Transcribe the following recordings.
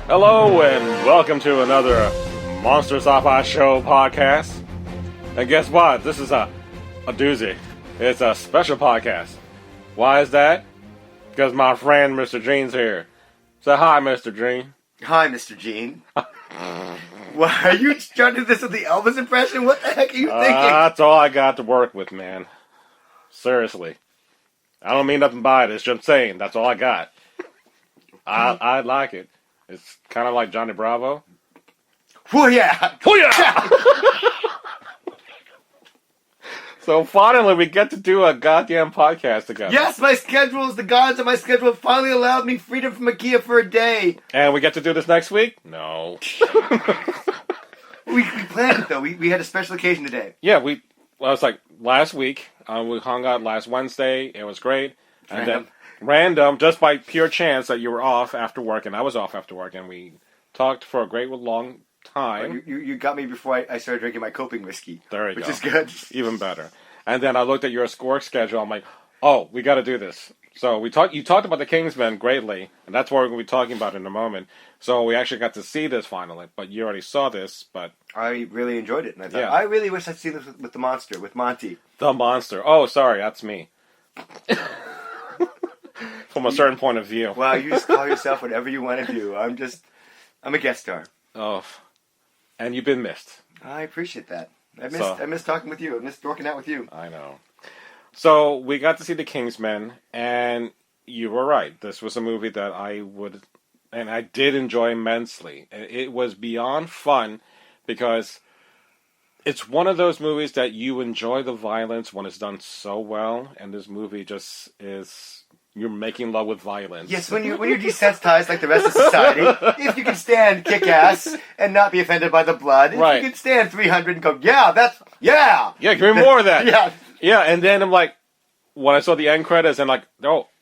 Hello and welcome to another Monster Sci-Fi Show podcast. And guess what? This is a doozy. It's a special podcast. Why is that? Because my friend Mr. Gene's here. Say hi, Mr. Gene. Hi, Mr. Gene. Why are you trying to do this with the Elvis impression? What the heck are you thinking? That's all I got to work with, man. Seriously. I don't mean nothing by it. It's just saying. That's all I got. I like it. It's kind of like Johnny Bravo. Oh yeah! Oh yeah! So finally, we get to do a goddamn podcast together. Yes, my schedules, the gods of my schedule have finally allowed me freedom from IKEA for a day. And we get to do this next week? No. we planned it though. We had a special occasion today. Yeah, well, it's like last week. We hung out last Wednesday. It was great. And then random, just by pure chance that you were off after work and I was off after work, and we talked for a great long time. You got me before I started drinking my coping whiskey. There you go. Which is good. Even better. And then I looked at your score schedule. I'm like, oh, we got to do this. So you talked about the Kingsman greatly, and that's what we're going to be talking about in a moment. So we actually got to see this finally, but you already saw this, but... I really enjoyed it, and I thought, I really wish I'd seen this with the monster, with Monty. The monster. Oh, sorry, that's me. From a certain point of view. Wow, you just call yourself whatever you want to do. I'm a guest star. Oh, and you've been missed. I appreciate that. I missed talking with you. I missed working out with you. I know. So we got to see the Kingsman, and you were right. This was a movie that I did enjoy immensely. It was beyond fun because it's one of those movies that you enjoy the violence when it's done so well, and this movie just is... You're making love with violence. Yes, when you're desensitized like the rest of society, if you can stand kick-ass and not be offended by the blood, if you can stand 300 and go, yeah, give me more of that. Yeah, and then I'm like, when I saw the end credits, and like,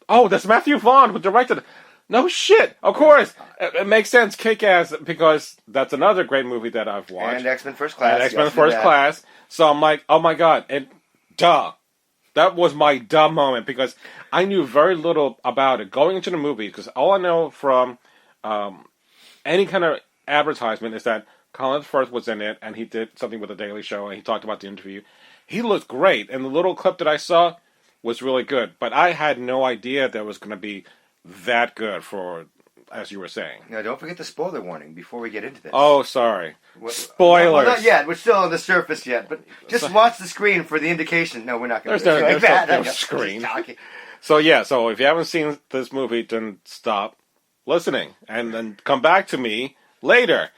oh, that's Matthew Vaughn who directed it. No shit, of course. It makes sense, Kick-Ass, because that's another great movie that I've watched. And X-Men First Class. Class. So I'm like, oh my god, and duh. That was my dumb moment, because I knew very little about it going into the movie, because all I know from any kind of advertisement is that Colin Firth was in it, and he did something with The Daily Show, and he talked about the interview. He looked great, and the little clip that I saw was really good, but I had no idea that it was going to be that good for, as you were saying. Now, don't forget the spoiler warning before we get into this. Oh, sorry. Spoilers. Well, not yet. We're still on the surface yet, but just watch the screen for the indication. No, we're not going to do it like that. There's no screen. So if you haven't seen this movie, then stop listening and then come back to me later.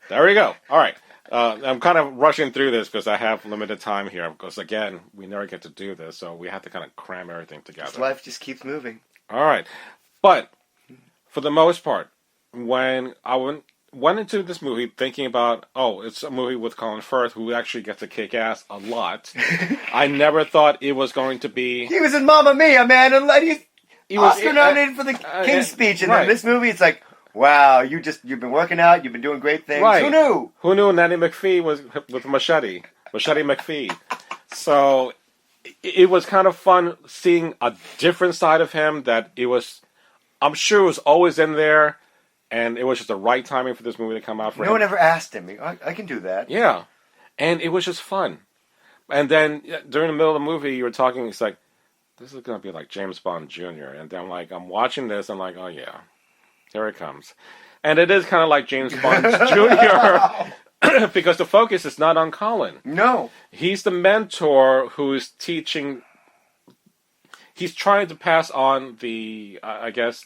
There we go. All right. I'm kind of rushing through this because I have limited time here. Because, again, we never get to do this, so we have to kind of cram everything together. Life just keeps moving. All right. But, for the most part, when I went into this movie thinking about, it's a movie with Colin Firth, who actually gets to kick ass a lot. I never thought it was going to be... He was in Mamma Mia, man, and he was Oscar nominated for the King's Speech, and then this movie, it's like, wow, you've been working out, you've been doing great things. Right. Who knew? Who knew Nanny McPhee was with Machete McPhee. So it was kind of fun seeing a different side of him that I'm sure it was always in there, and it was just the right timing for this movie to come out for him. No one ever asked him. I can do that. Yeah. And it was just fun. And then during the middle of the movie, you were talking, it's like, this is going to be like James Bond Jr. And then I'm watching this, I'm like, oh yeah, here it comes. And it is kind of like James Bond Jr. because the focus is not on Colin. No. He's the mentor who's teaching... He's trying to pass on the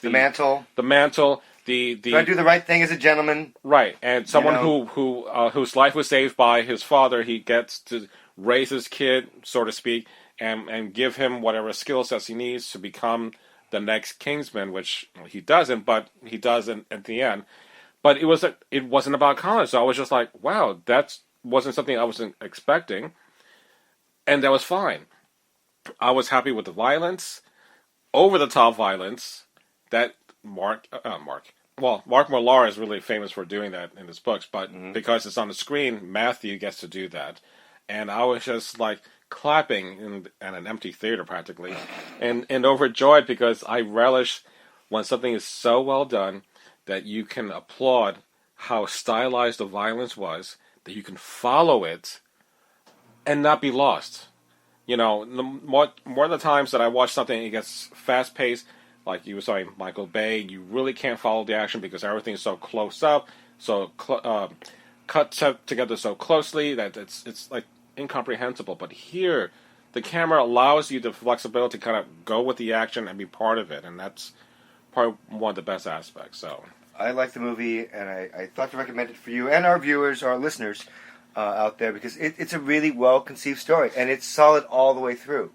mantle. The mantle. Try to do the right thing as a gentleman. Right, and someone whose life was saved by his father, he gets to raise his kid, so to speak, and give him whatever skill sets he needs to become the next Kingsman, which he doesn't, but he does at the end. But it wasn't about Colin, so I was just like, wow, that wasn't something I wasn't expecting, and that was fine. I was happy with the violence, over-the-top violence, that Mark Millar is really famous for doing that in his books, but because it's on the screen, Matthew gets to do that. And I was just like clapping in an empty theater practically, and overjoyed because I relish when something is so well done that you can applaud how stylized the violence was, that you can follow it, and not be lost. You know, more of the times that I watch something, it gets fast paced. Like you were saying, Michael Bay, you really can't follow the action because everything's so close up, so cut together so closely that it's like incomprehensible. But here, the camera allows you the flexibility to kind of go with the action and be part of it, and that's probably one of the best aspects. So I like the movie, and I thought to recommend it for you and our viewers, our listeners out there, because it's a really well-conceived story, and it's solid all the way through.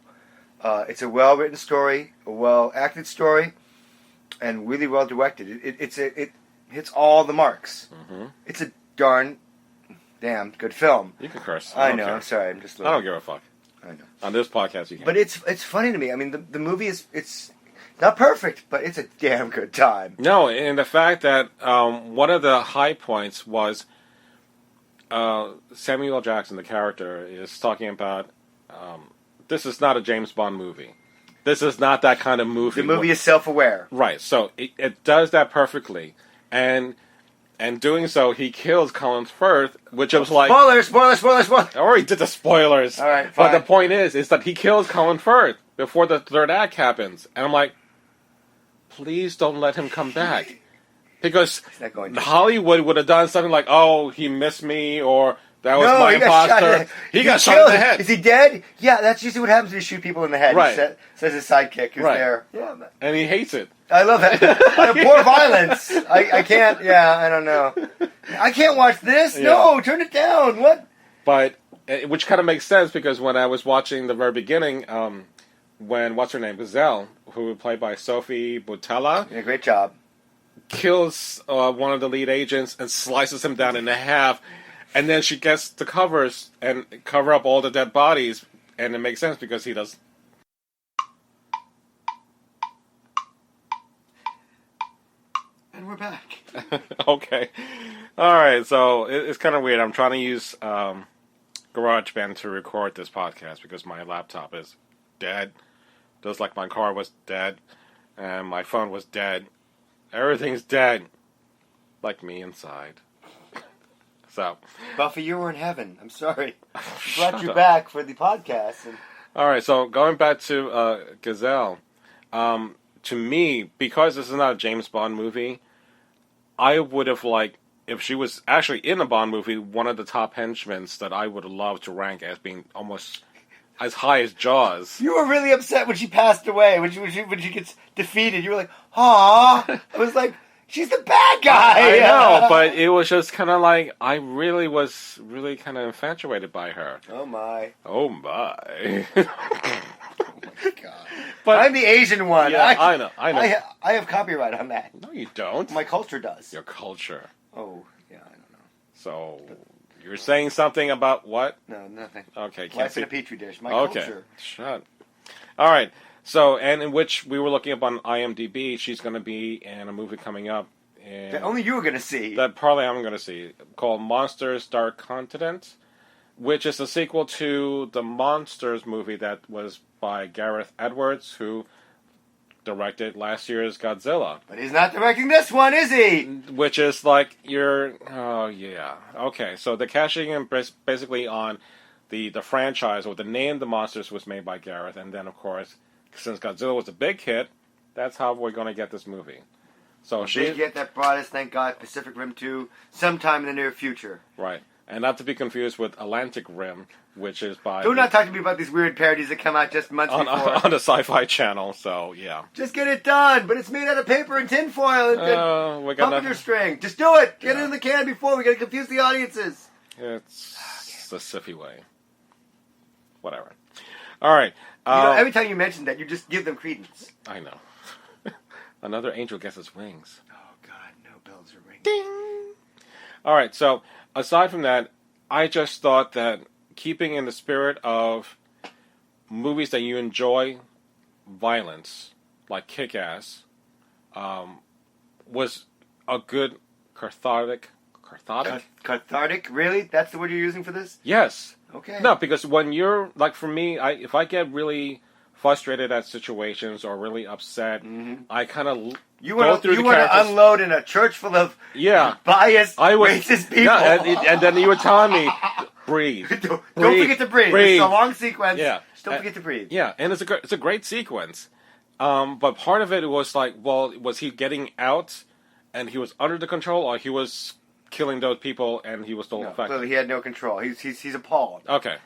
It's a well-written story, a well-acted story, and really well-directed. It hits all the marks. Mm-hmm. It's a damn good film. You can curse. I know. I'm sorry. I'm just. I don't give a fuck. I know. On this podcast, you can. But it's funny to me. I mean, the movie it's not perfect, but it's a damn good time. No, and the fact that one of the high points was Samuel L. Jackson, the character, is talking about this is not a James Bond movie. This is not that kind of movie. The movie is self-aware. Right, so it does that perfectly. And doing so, he kills Colin Firth, which was like... Spoilers! I already did the spoilers. All right, fine. But the point is that he kills Colin Firth before the third act happens. And I'm like, please don't let him come back. Because Hollywood would have done something like, oh, he missed me, or that was my imposter. He got shot in the head. Is he dead? Yeah, that's usually what happens when you shoot people in the head. Right. Says his sidekick who's there. Yeah, and he hates it. I love that. Poor violence. I can't, I don't know. I can't watch this. Yeah. No, turn it down. What? But, which kind of makes sense, because when I was watching the very beginning, when, what's her name, Gazelle, who was played by Sophie Boutella. Yeah, great job. Kills one of the lead agents and slices him down in half, and then she gets the covers and cover up all the dead bodies, and it makes sense because he does. And we're back. Okay, all right. So it's kind of weird. I'm trying to use GarageBand to record this podcast because my laptop is dead, just like my car was dead, and my phone was dead. Everything's dead. Like me inside. So. Buffy, you were in heaven. I'm sorry. Brought you back for the podcast. Alright, so going back to Gazelle. To me, because this is not a James Bond movie, I would have liked, if she was actually in a Bond movie, one of the top henchmen that I would have loved to rank as being almost as high as Jaws. You were really upset when she passed away, when she gets defeated. You were like, "Aw!" I was like, "She's the bad guy." I know, but it was just kind of like I really was kind of infatuated by her. Oh my! Oh my! Oh my God! But I'm the Asian one. Yeah, I know. I have copyright on that. No, you don't. My culture does. Your culture. Oh yeah, I don't know. So. You're saying something about what? No, nothing. Okay. Life in a petri dish. My culture. Shut. All right. So, and in which we were looking up on IMDb, she's going to be in a movie coming up. That only you were going to see. That probably I'm going to see. Called Monsters Dark Continent, which is a sequel to the Monsters movie that was by Gareth Edwards, who directed last year's Godzilla. But he's not directing this one, is he? Which is like oh yeah. Okay, so they're cashing in basically on the franchise, or the name The Monsters was made by Gareth, and then of course, since Godzilla was a big hit, that's how we're going to get this movie. So big hit that brought us, thank God, Pacific Rim 2 sometime in the near future. Right. And not to be confused with Atlantic Rim, which is by... Do not talk to me about these weird parodies that come out just months before. On the Sci-Fi Channel, so yeah. Just get it done, but it's made out of paper and tinfoil and puppet string. Just do it! Get it in the can before we gotta confuse the audiences. It's the Scifi way. Whatever. Alright. Every time you mention that, you just give them credence. I know. Another angel gets its wings. Oh God, no bells are ringing. Ding! Alright, so... aside from that, I just thought that keeping in the spirit of movies that you enjoy, violence, like Kick-Ass, was a good cathartic? Cathartic? Really? That's the word you're using for this? Yes. Okay. No, because when you're, like for me, if I get really frustrated at situations or really upset, I kind of You want to unload in a church full of biased, racist people. Yeah, and then you were telling me, breathe. Don't forget to breathe. It's a long sequence. Yeah. Just don't forget to breathe. Yeah, and it's a great sequence. But part of it was like, well, was he getting out and he was under the control, or he was killing those people and he was still affected? Clearly he had no control. He's appalled. Okay.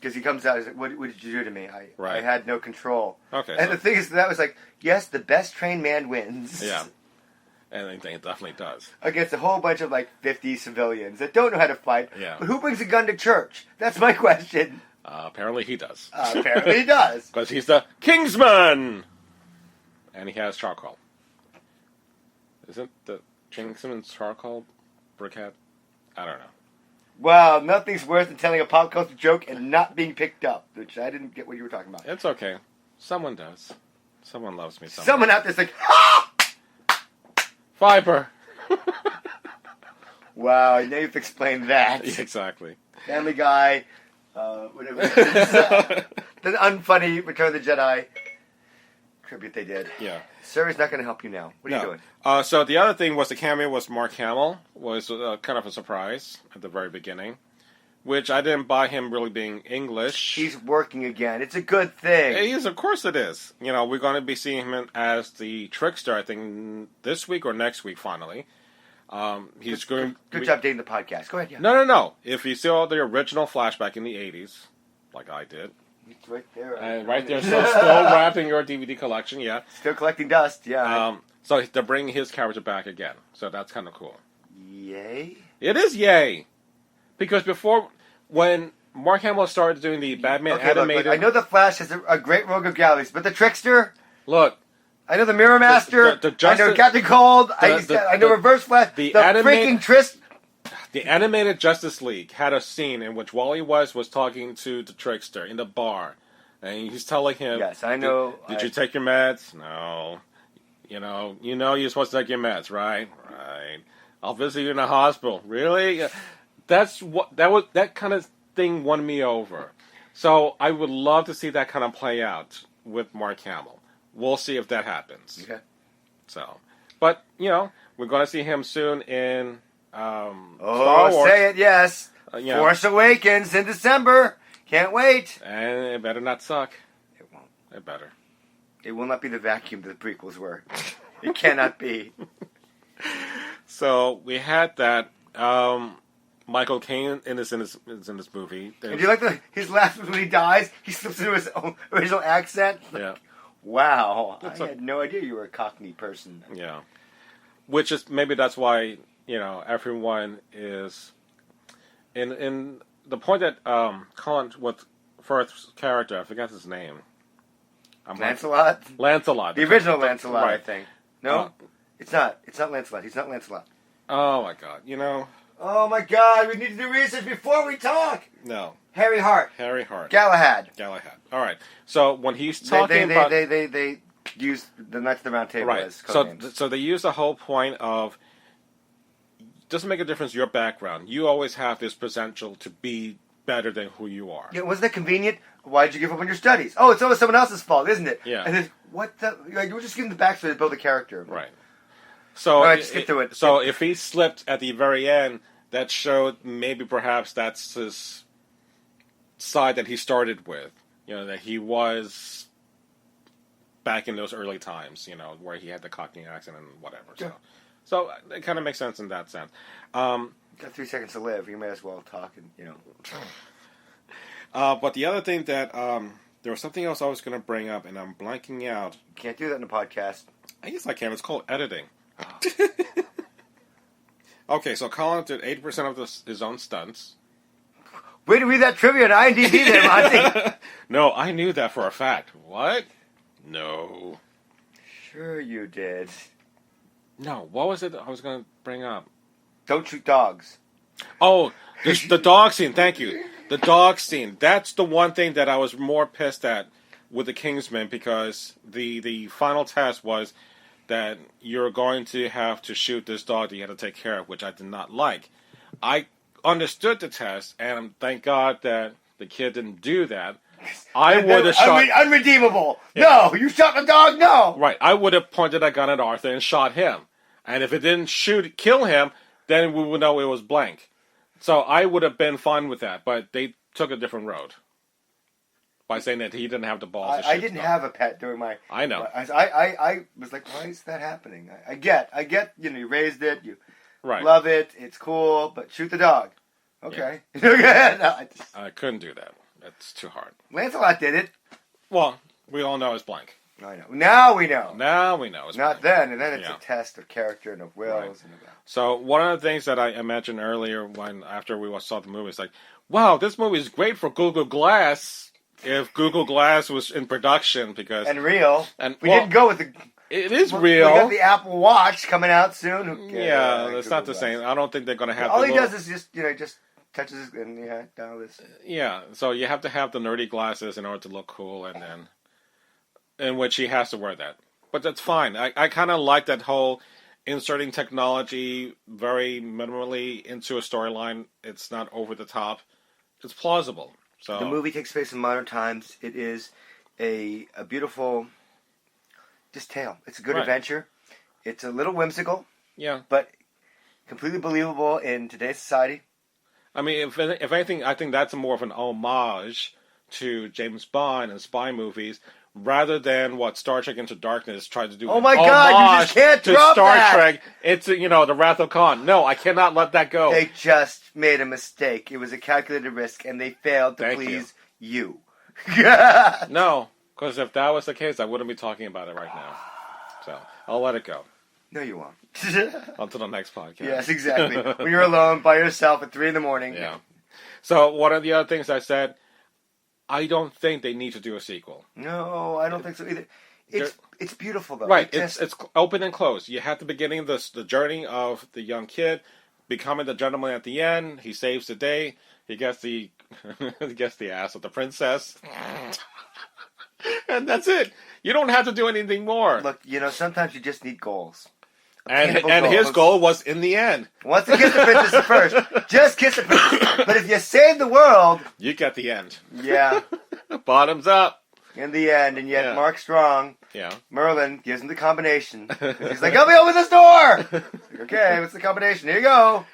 Because he comes out and says, what did you do to me? I had no control. Okay. And the thing is, that was like, yes, the best trained man wins. Yeah. And I think it definitely does. Against a whole bunch of 50 civilians that don't know how to fight. Yeah. But who brings a gun to church? That's my question. Apparently he does. Apparently he does. Because he's the Kingsman! And he has charcoal. Isn't the Kingsman's charcoal briquette? I don't know. Wow, nothing's worse than telling a pop culture joke and not being picked up, which I didn't get what you were talking about. It's okay. Someone does. Someone loves me. Someone out there's like, ah! Fiber. Wow, now you've explained that. Yeah, exactly. Family Guy, whatever. The unfunny Return of the Jedi tribute they did. Yeah. Sir is not going to help you now. What are you doing? So the other thing was the cameo was Mark Hamill. Was kind of a surprise at the very beginning, which I didn't buy him really being English. He's working again. It's a good thing. He is, of course it is. We're going to be seeing him as the trickster, I think, this week or next week, finally. He's good job dating the podcast. Go ahead, yeah. No. If you saw the original flashback in the 80s, like I did. It's right there. Right there, so still wrapped in your DVD collection, yeah. Still collecting dust, yeah. So they're bringing his character back again. So that's kind of cool. Yay? It is yay. Because before, when Mark Hamill started doing the Batman animated... Look, I know the Flash has a great rogue of galleries, but the Trickster... Look... I know the Mirror Master, I know Captain Cold, I know Reverse Flash, the freaking Trist... The animated Justice League had a scene in which Wally West was talking to the Trickster in the bar. And he's telling him... Yes, I know... Did you take your meds? No. You're supposed to take your meds, right? Right. I'll visit you in the hospital. Really? That kind of thing won me over. So I would love to see that kind of play out with Mark Hamill. We'll see if that happens. Okay. So, but we're going to see him soon in Star Wars. Say it, yes. Force Awakens in December. Can't wait. And it better not suck. It won't. It better. It will not be the vacuum that the prequels were. It cannot be. So we had that. Michael Caine is in this movie. And do you like his laugh when he dies? He slips into his own original accent. Yeah. Wow. I had no idea you were a Cockney person. Yeah. Which is maybe that's why everyone is in the point that Colin with Firth's character. I forgot his name. Lancelot. Lancelot. The original Lancelot, right. I think. No, it's not. It's not Lancelot. He's not Lancelot. Oh my God! Oh my God! We need to do research before we talk. No. Harry Hart. Galahad. All right. So when he's talking about they use the Knights of the Round Table right. as code names. So they use the whole point of doesn't make a difference your background. You always have this potential to be better than who you are. Yeah, wasn't that convenient? Why did you give up on your studies? Oh, it's always someone else's fault, isn't it? Yeah. And then what the? We're just giving the backstory to build a character. Right. So all right, just get to it. So if he slipped at the very end, that showed maybe perhaps that's his side that he started with. That he was back in those early times. Where he had the Cockney accent and whatever. Yeah. So it kind of makes sense in that sense. Got 3 seconds to live. You may as well talk and But the other thing that there was something else I was going to bring up, and I'm blanking out. You can't do that in a podcast. I guess I can. It's called editing. Okay, so Colin did 80% of his own stunts. Way to read that trivia on IMDb there, Monty. No, I knew that for a fact. What? No. Sure you did. No, what was it I was going to bring up? Don't shoot dogs. Oh, the dog scene. Thank you. The dog scene. That's the one thing that I was more pissed at with the Kingsman, because the final test was that you're going to have to shoot this dog that you had to take care of, which I did not like. I understood the test, and thank God that the kid didn't do that. I would have shot... Unredeemable. Yeah. No, you shot the dog, no. Right, I would have pointed a gun at Arthur and shot him. And if it didn't kill him, then we would know it was blank. So I would have been fine with that, but they took a different road. By saying that he didn't have the balls to shoot. I didn't have a pet during my... I know. I was like, why is that happening? I get, you raised it, you right. love it, it's cool, but shoot the dog. Okay. Yeah. No, I couldn't do that. That's too hard. Lancelot did it. Well, we all know it's blank. I know. Now we know. Now we know it's not blank. Then, and then it's a test of character and of wills. Right. And of that. So one of the things that I mentioned earlier after we saw the movie is like, wow, this movie is great for Google Glass. If Google Glass was in production, because and real, and we didn't go with the. It is real. We got the Apple Watch coming out soon. Yeah, it's not the same. I don't think they're going to have. All he does is just touches and down this. Yeah, so you have to have the nerdy glasses in order to look cool, and then in which he has to wear that. But that's fine. I kind of like that whole inserting technology very minimally into a storyline. It's not over the top. It's plausible. So the movie takes place in modern times. It is a beautiful just tale. It's a good adventure. It's a little whimsical. Yeah. But completely believable in today's society. I mean, if anything, I think that's more of an homage to James Bond and spy movies rather than what Star Trek Into Darkness tried to do. Oh my God, you just can't drop Star that. Trek. It's, the Wrath of Khan. No, I cannot let that go. They just made a mistake. It was a calculated risk, and they failed to please you. No, because if that was the case, I wouldn't be talking about it right now. So, I'll let it go. No, you won't. Until the next podcast. Yes, exactly. When you're alone by yourself at 3 a.m. Yeah. So, one of the other things I said, I don't think they need to do a sequel. No, I don't think so either. It's beautiful though. Right, it's open and closed. You have the beginning, the journey of the young kid becoming the gentleman at the end. He saves the day. He gets the ass of the princess, and that's it. You don't have to do anything more. Look, sometimes you just need goals. And his goal was in the end. Wants to kiss the princess first. Just kiss the princess. But if you save the world, you get the end. Yeah. Bottoms up. In the end, and yet Mark Strong, Merlin, gives him the combination. He's like, "Help me open this door!" Like, okay, what's the combination? Here you go.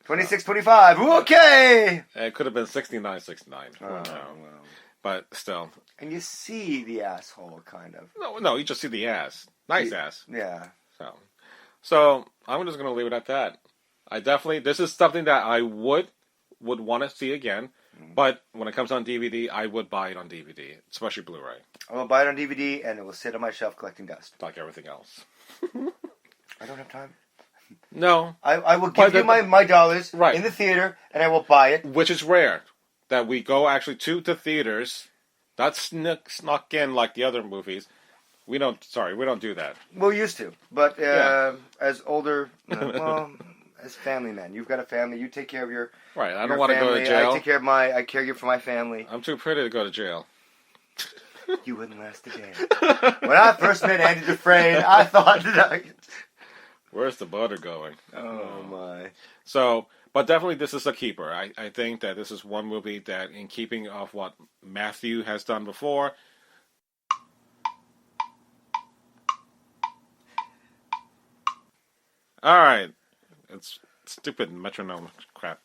2625. Ooh, okay. It could have been 6969. Oh, well. But still. And you see the asshole, kind of. No, you just see the ass. Nice ass. Yeah. So, I'm just going to leave it at that. This is something that I would want to see again. But when it comes on DVD, I would buy it on DVD, especially Blu-ray. I will buy it on DVD, and it will sit on my shelf collecting dust. Like everything else. I don't have time. No. I will give you my dollars in the theater, and I will buy it. Which is rare, that we go actually to the theaters, not snuck in like the other movies. We don't do that. We used to, but as older, as family men, you've got a family. You take care of your right. I don't want to go to jail. I take care of I care for my family. I'm too pretty to go to jail. You wouldn't last a day. When I first met Andy Dufresne, I thought that where's the butter going? Oh my! So, but definitely this is a keeper. I think that this is one movie that, in keeping of what Matthew has done before. All right. It's stupid metronome crap.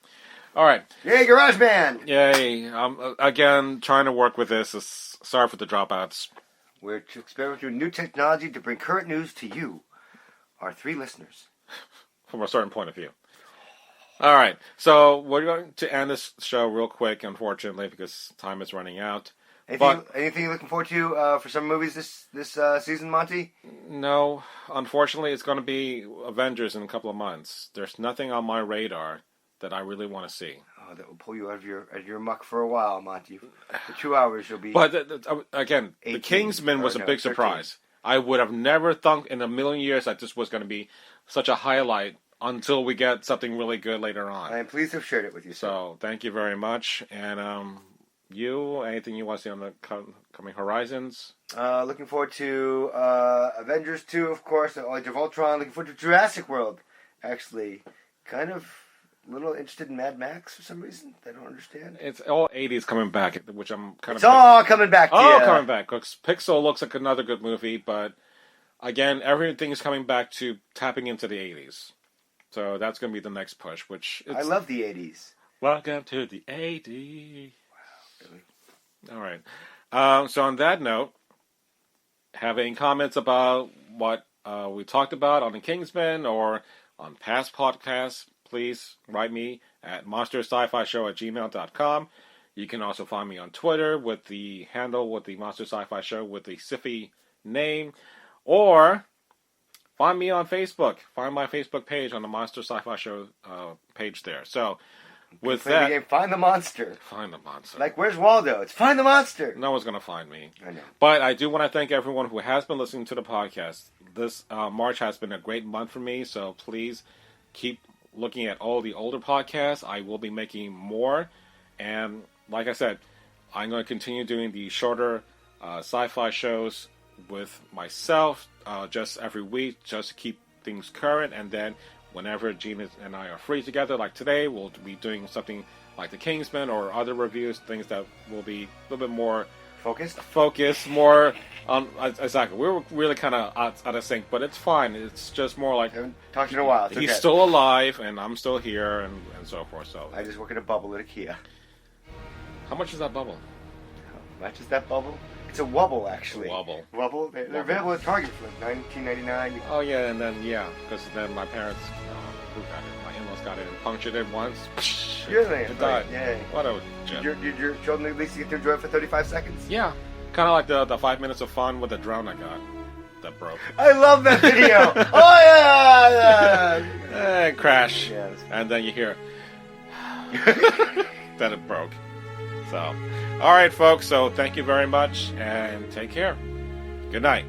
All right. Yay, GarageBand! Yay. Again, trying to work with this. Sorry for the dropouts. We're to experiment with new technology to bring current news to you, our 3 listeners. From a certain point of view. All right. So we're going to end this show real quick, unfortunately, because time is running out. Anything you're looking forward to for some movies this season, Monty? No. Unfortunately, it's going to be Avengers in a couple of months. There's nothing on my radar that I really want to see. Oh, that will pull you out of your muck for a while, Monty. For 2 hours, you'll be... But, again, 18, the Kingsman was a big surprise. 13. I would have never thought in a million years that this was going to be such a highlight until we get something really good later on. I am pleased to have shared it with you, sir. So, thank you very much. And, anything you want to see on the coming horizons? Looking forward to Avengers 2, of course, Age of Ultron. Looking forward to Jurassic World, actually. Kind of a little interested in Mad Max for some reason. I don't understand. It's all 80s coming back, which I'm kind of... It's all coming back to all you. coming back. Pixel looks like another good movie, but again, everything's coming back to tapping into the 80s. So that's going to be the next push, which... I love the 80s. Welcome to the 80s. Wow, really? All right. So on that note, have any comments about what we talked about on the Kingsman or on past podcasts, please write me at monsterscifishow@gmail.com. You can also find me on Twitter with the handle with the Monster Sci-Fi Show with the Scifi name, or find me on Facebook. Find my Facebook page on the Monster Sci-Fi Show page there. So with Play that, the game, find the monster. find the monster. Like, where's Waldo? It's find the monster. No one's going to find me. I know. But I do want to thank everyone who has been listening to the podcast. This March has been a great month for me, so please keep looking at all the older podcasts. I will be making more. And like I said, I'm going to continue doing the shorter sci-fi shows with myself just every week, just to keep things current. And then whenever Gina and I are free together, like today, we'll be doing something like the Kingsman or other reviews, things that will be a little bit more focused, more exactly. We were really kind of out of sync, but it's fine. It's just more like, I haven't talked in a while. It's he's okay. still alive, and I'm still here, and so forth. So I just work in a bubble at IKEA. how much is that bubble? How much is that bubble? It's a wubble, actually. Wubble. Wubble? They're available at Target for like $19.99. Oh yeah, and then because then my parents, who got it? My in-laws got it and punctured it once. Really? It died. Yay. What a jet. Did your children at least get to enjoy it for 35 seconds? Yeah, kind of like the 5 minutes of fun with the drone I got that broke. I love that video. Oh yeah. And crash, Yeah, and then you hear that it broke. So, all right, folks. So thank you very much, and take care. Good night.